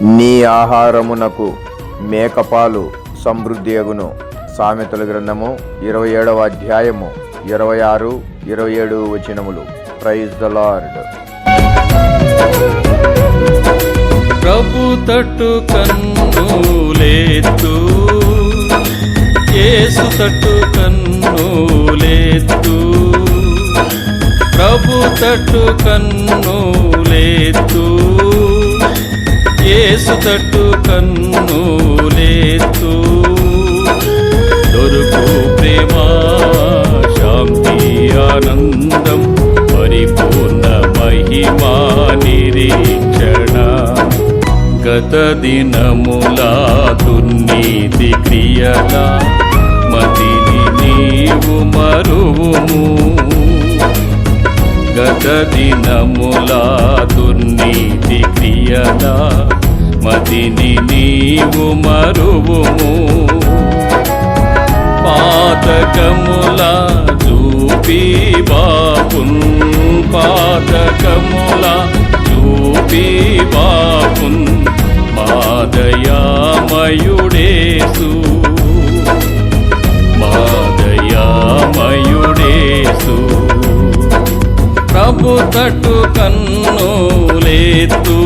నీ ఆహారమునకు మేకపాలు సమృద్ధియగును. సామెతల గ్రంథము 27వ అధ్యాయము 26, 27 వచనములు. Praise the lord. ప్రభు తట్టు కన్నులెత్తు, యేసు తట్టు కన్నులెత్తు, ప్రభు తట్టు కన్నులెత్తు, యేసు తట్టు కన్నులెత్తు. దొరుకు ప్రేమ, శాంతి, ఆనందం, పరిపూర్ణ మహిమా నిరీక్షణ. గత దినముల దుర్నీతి క్రియల మతిని నీవు మరువుము. గత దినముల దుర్నీతి క్రియల మతిని నీవు మరువుము. పాతకముల చూపి బాపున్, పాతకముల చూపి బాపున్, మాదయామయుడేసు, మాదయామయుడేసు. ప్రభు తట్టు కన్నులెత్తు,